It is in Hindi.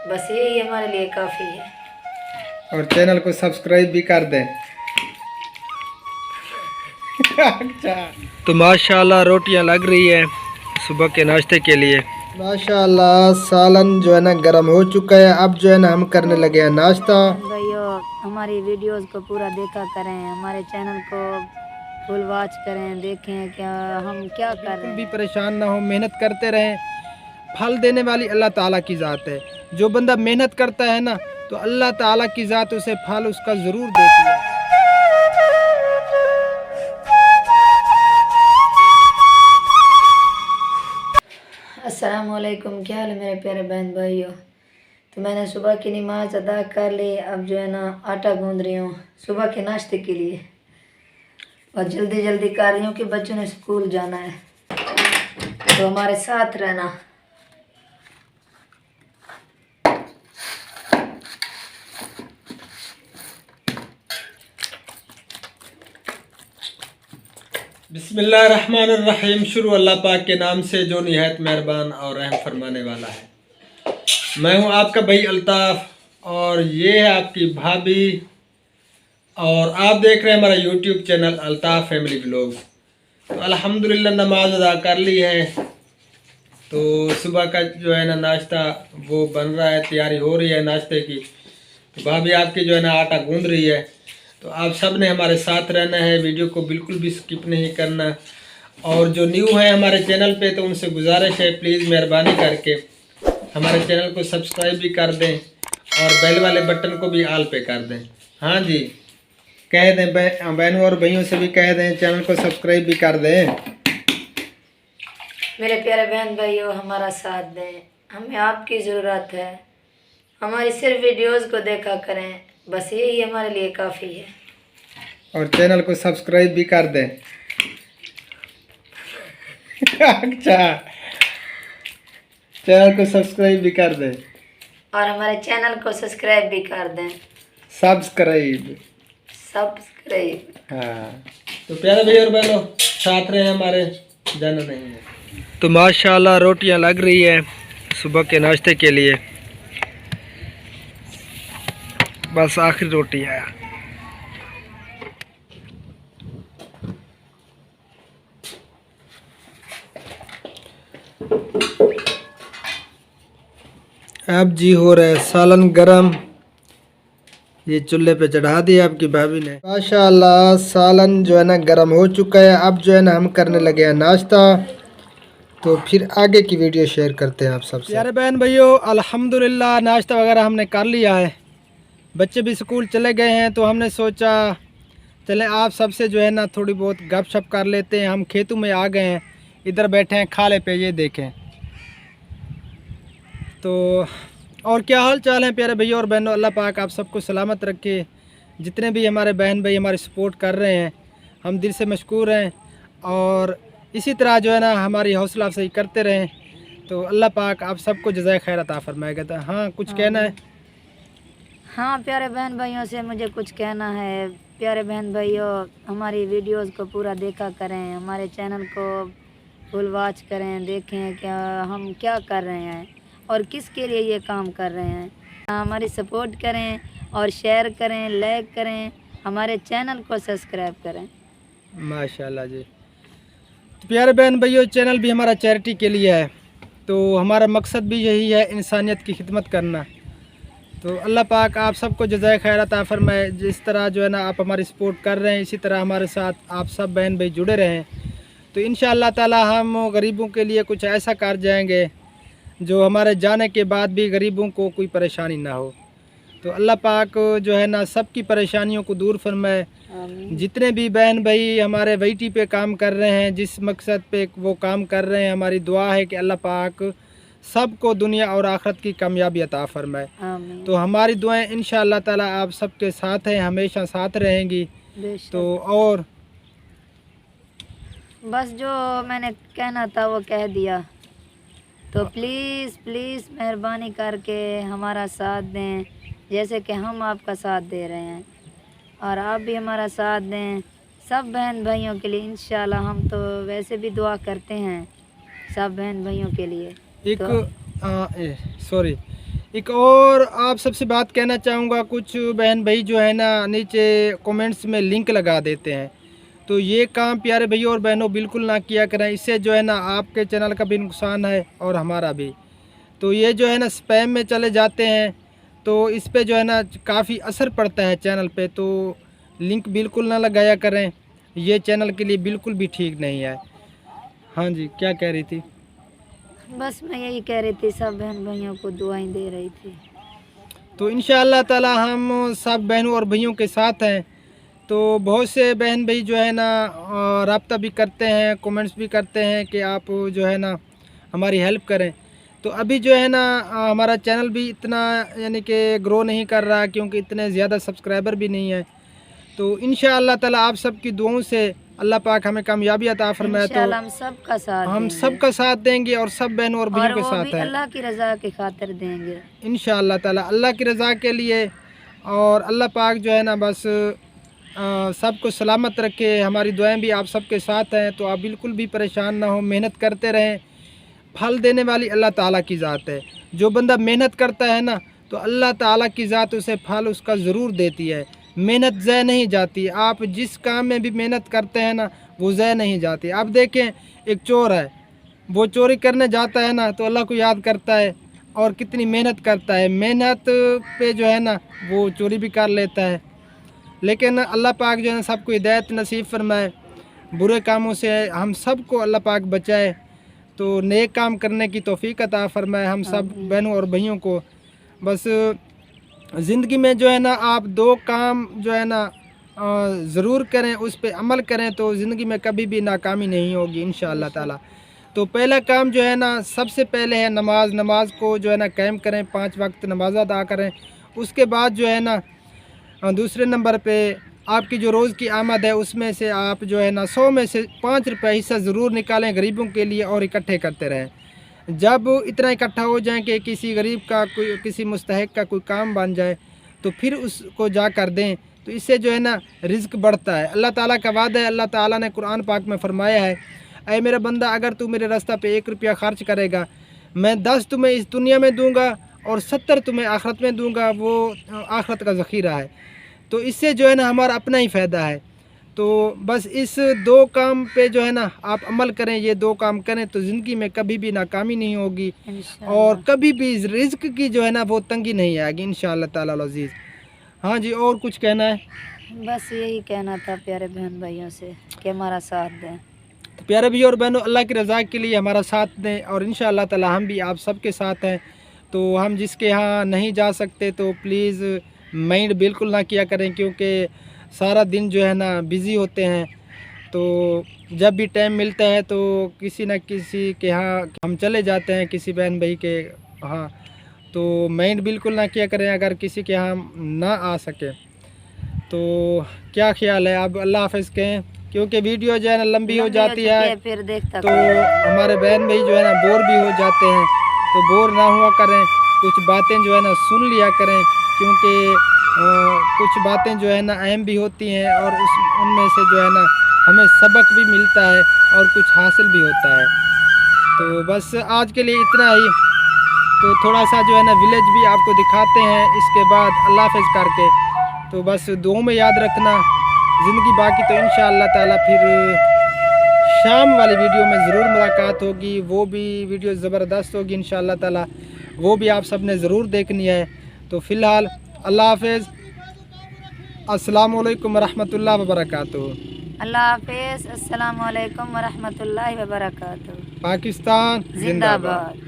बस यही हमारे लिए काफ़ी है। और चैनल को सब्सक्राइब भी कर दें। अच्छा। तो माशाल्लाह रोटियां लग रही है सुबह के नाश्ते के लिए। माशाल्लाह सालन जो है ना गर्म हो चुका है। अब जो है ना हम करने लगे हैं नाश्ता। भाइयों हमारी वीडियोस को पूरा देखा करें, हमारे चैनल को फुल वॉच करें, देखें क्या हम क्या कर रहे हैं। भी परेशान ना हो, मेहनत करते रहें। फल देने वाली अल्लाह ताला की ज़ात है। जो बंदा मेहनत करता है ना तो अल्लाह ताला की ज़ात उसे फल उसका ज़रूर देती है। अस्सलामुअलैकुम, क्या हाल है मेरे प्यारे बहन भाइयों। तो मैंने सुबह की नमाज अदा कर ली। अब जो है ना आटा गूंद रही हूँ सुबह के नाश्ते के लिए, और जल्दी जल्दी कर रही हूँ कि बच्चों ने स्कूल जाना है। तो हमारे साथ रहना। बिस्मिल्लाहिर्रहमानिर्रहीम। शुरू अल्लाह पाक के नाम से जो निहायत मेहरबान और रहम फरमाने वाला है। मैं हूँ आपका भाई अल्ताफ़ और ये है आपकी भाभी, और आप देख रहे हैं हमारा YouTube channel Altaf family vlogs. तो अल्हम्दुलिल्लाह नमाज अदा कर ली है। तो सुबह का जो है ना नाश्ता वो बन रहा है, तैयारी हो रही है नाश्ते की। तो भाभी आपकी जो है ना आटा गूंद रही है। तो आप सब ने हमारे साथ रहना है, वीडियो को बिल्कुल भी स्किप नहीं करना। और जो न्यू है हमारे चैनल पे तो उनसे गुजारिश है प्लीज़ मेहरबानी करके हमारे चैनल को सब्सक्राइब भी कर दें और बेल वाले बटन को भी ऑल पे कर दें। हाँ जी, कह दें बहनों और भाइयों से भी कह दें चैनल को सब्सक्राइब भी कर दें। मेरे प्यारे बहन भाइयों हमारा साथ दें, हमें आपकी ज़रूरत है। हमारी सिर्फ वीडियोस को देखा करें, बस यही हमारे लिए काफ़ी है। और चैनल को सब्सक्राइब भी कर दें। अच्छा, चैनल को सब्सक्राइब भी कर दें और हमारे चैनल को सब्सक्राइब भी कर दें। सब्सक्राइब। हाँ, तो प्यारे भाई और बहनों साथ रहे हमारे, जाना नहीं है। तो माशाल्लाह रोटियां लग रही है सुबह के नाश्ते के लिए। बस आखिरी रोटी है। अब जी हो रहा है सालन गरम, ये चूल्हे पे चढ़ा दिया आपकी भाभी ने। माशाल्लाह सालन जो है ना गरम हो चुका है। अब जो है ना हम करने लगे हैं नाश्ता। तो फिर आगे की वीडियो शेयर करते हैं आप सबसे। यार बहन भाइयों अल्हम्दुलिल्लाह नाश्ता वगैरह हमने कर लिया है, बच्चे भी स्कूल चले गए हैं। तो हमने सोचा चलें आप सबसे जो है ना थोड़ी बहुत गपशप कर लेते हैं। हम खेतों में आ गए हैं, इधर बैठे हैं खाले पे, ये देखें। तो और क्या हाल चाल है प्यारे भैया और बहनों, अल्लाह पाक आप सबको सलामत रखे। जितने भी हमारे बहन भाई हमारी सपोर्ट कर रहे हैं हम दिल से मशकूर हैं, और इसी तरह जो है ना हमारी हौसला अफजाई करते रहें। तो अल्लाह पाक आप सबको जज़ाए खैर अता फरमाएगा। था हाँ कुछ कहना है? हाँ प्यारे बहन भाइयों से मुझे कुछ कहना है। प्यारे बहन भाइयों हमारी वीडियोस को पूरा देखा करें, हमारे चैनल को फुल वॉच करें, देखें क्या हम क्या कर रहे हैं और किसके लिए ये काम कर रहे हैं। हमारी सपोर्ट करें और शेयर करें, लाइक करें, हमारे चैनल को सब्सक्राइब करें। माशाल्लाह जी। तो प्यारे बहन भाइयों चैनल भी हमारा चैरिटी के लिए है, तो हमारा मकसद भी यही है इंसानियत की खिदमत करना। तो अल्लाह पाक आप सबको जज़ाए खैर अता फरमाए। जिस तरह जो है ना आप हमारी सपोर्ट कर रहे हैं इसी तरह हमारे साथ आप सब बहन भाई जुड़े रहें। तो इंशाअल्लाह ताला हम गरीबों के लिए कुछ ऐसा कर जाएंगे जो हमारे जाने के बाद भी गरीबों को कोई परेशानी ना हो। तो अल्लाह पाक जो है ना सबकी परेशानियों को दूर फरमाए। जितने भी बहन भाई हमारे वहीटी पे काम कर रहे हैं, जिस मकसद पे वो काम कर रहे हैं, हमारी दुआ है कि अल्लाह पाक सबको दुनिया और आखिरत की कामयाबी अता फरमाए। तो हमारी दुआएं इंशाअल्लाह ताला आप सबके साथ हैं, हमेशा साथ रहेंगी। तो और बस जो मैंने कहना था वो कह दिया। तो प्लीज़ प्लीज़ मेहरबानी करके हमारा साथ दें, जैसे कि हम आपका साथ दे रहे हैं, और आप भी हमारा साथ दें सब बहन भाइयों के लिए। इंशाल्लाह हम तो वैसे भी दुआ करते हैं सब बहन भाइयों के लिए। एक एक और आप सबसे बात कहना चाहूँगा, कुछ बहन भाई जो है ना नीचे कमेंट्स में लिंक लगा देते हैं, तो ये काम प्यारे भैया और बहनों बिल्कुल ना किया करें। इससे जो है ना आपके चैनल का भी नुकसान है और हमारा भी। तो ये जो है ना स्पैम में चले जाते हैं, तो इस पे जो है ना काफ़ी असर पड़ता है चैनल पे। तो लिंक बिल्कुल ना लगाया करें, ये चैनल के लिए बिल्कुल भी ठीक नहीं है। हाँ जी, क्या कह रही थी? बस मैं यही कह रही थी, सब बहन भाइयों को दुआएं दे रही थी। तो इंशाअल्लाह ताला हम सब बहनों और भैयों के साथ हैं। तो बहुत से बहन भाई जो है ना राब्ता भी करते हैं, कमेंट्स भी करते हैं कि आप जो है ना हमारी हेल्प करें। तो अभी जो है ना हमारा चैनल भी इतना यानी कि ग्रो नहीं कर रहा, क्योंकि इतने ज़्यादा सब्सक्राइबर भी नहीं है। तो इंशाअल्लाह ताला आप सबकी दुआओं से अल्लाह पाक हमें कामयाबी अता फरमाए। तो इंशाअल्लाह हम सबका साथ हम देंगे। सबका साथ देंगे और सब बहनों और भैयों और के वो साथ भी हैं अल्लाह की रज़ा की खातिर देंगे इंशाअल्लाह ताला, अल्लाह की रज़ा के लिए। और अल्लाह पाक जो है ना बस सबको सलामत रखे। हमारी दुआएं भी आप सबके साथ हैं। तो आप बिल्कुल भी परेशान ना हो, मेहनत करते रहें। फल देने वाली अल्लाह ताला की ज़ात है। जो बंदा मेहनत करता है ना, तो अल्लाह ताला की ज़ात उसे फल उसका ज़रूर देती है। मेहनत ज़ाय नहीं जाती। आप जिस काम में भी मेहनत करते हैं ना, वो ज़ाय नहीं जाती। आप देखें, एक चोर है, वो चोरी करने जाता है ना, तो अल्लाह को याद करता है और कितनी मेहनत करता है। मेहनत पे जो है ना वो चोरी भी कर लेता है। लेकिन अल्लाह पाक जो है सबको हिदायत नसीब फरमाए, बुरे कामों से हम सबको अल्लाह पाक बचाए। तो नेक काम करने की तौफीक अता फरमाए हम सब बहनों और भैयों को। बस ज़िंदगी में जो है ना आप दो काम जो है ना ज़रूर करें, उस पे अमल करें, तो ज़िंदगी में कभी भी नाकामी नहीं होगी इंशाअल्लाह ताला। तो पहला काम जो है ना सबसे पहले है नमाज को जो है ना कायम करें, 5 वक्त नमाज अदा करें। उसके बाद जो है ना दूसरे नंबर पे आपकी जो रोज़ की आमद है उसमें से आप जो है ना 100 में से 5 रुपये हिस्सा ज़रूर निकालें गरीबों के लिए और इकट्ठे करते रहें। जब इतना इकट्ठा हो जाए कि किसी गरीब का कोई किसी मुस्तहिक का कोई काम बन जाए, तो फिर उसको जा कर दें। तो इससे जो है ना रिज़्क बढ़ता है। अल्लाह ताला का वादा है, अल्लाह ताला ने कुरान पाक में फ़रमाया है, ऐ मेरा बंदा अगर तू मेरे रास्ता पे 1 रुपया खर्च करेगा, मैं 10 तुम्हें इस दुनिया में दूँगा और 70 तुम्हें आखिरत में दूँगा। वो आखिरत का ज़ख़ीरा है। तो इससे जो है ना हमारा अपना ही फ़ायदा है। तो बस इस 2 काम पे जो है ना आप अमल करें, ये 2 काम करें, तो ज़िंदगी में कभी भी नाकामी नहीं होगी और कभी भी रिज़्क की जो है ना वो तंगी नहीं आएगी इंशाअल्लाह ताला अज़ीज़। हाँ जी, और कुछ कहना है? बस यही कहना था प्यारे बहन भाइयों से कि हमारा साथ दें। तो प्यारे भैया और बहनों, अल्लाह की रज़ा के लिए हमारा साथ दें और इंशाअल्लाह ताला हम भी आप सबके साथ हैं। तो हम जिसके यहाँ नहीं जा सकते तो प्लीज़ माइंड बिल्कुल ना किया करें, क्योंकि सारा दिन जो है ना बिज़ी होते हैं। तो जब भी टाइम मिलता है तो किसी न किसी के यहाँ हम चले जाते हैं, किसी बहन भाई के। हाँ, तो माइंड बिल्कुल ना किया करें अगर किसी के यहाँ ना आ सके। तो क्या ख्याल है? अब अल्लाह हाफ़िज़ कहें, क्योंकि वीडियो जो है ना लंबी हो जाती है, फिर देखता तो हमारे बहन भाई जो है ना बोर भी हो जाते हैं। तो बोर ना हुआ करें, कुछ बातें जो है ना सुन लिया करें, क्योंकि कुछ बातें जो है ना अहम भी होती हैं और उनमें से जो है ना हमें सबक भी मिलता है और कुछ हासिल भी होता है। तो बस आज के लिए इतना ही। तो थोड़ा सा जो है ना विलेज भी आपको दिखाते हैं इसके बाद अल्लाह हाफ़िज़ करके। तो बस दुआओं में याद रखना ज़िंदगी बाकी। तो इंशाअल्लाह ताला फिर शाम वाली वीडियो में ज़रूर मुलाकात होगी, वो भी वीडियो ज़बरदस्त होगी इंशाअल्लाह ताला, वो भी आप सब ने ज़रूर देखनी है। तो फ़िलहाल अल्लाह हाफ़िज़, अस्सलामु अलैकुम वरहमतुल्लाहि वबरकातुहू। अल्लाह हाफ़िज़, अस्सलामु अलैकुम वरहमतुल्लाहि वबरकातुहू। पाकिस्तान जिंदाबाद।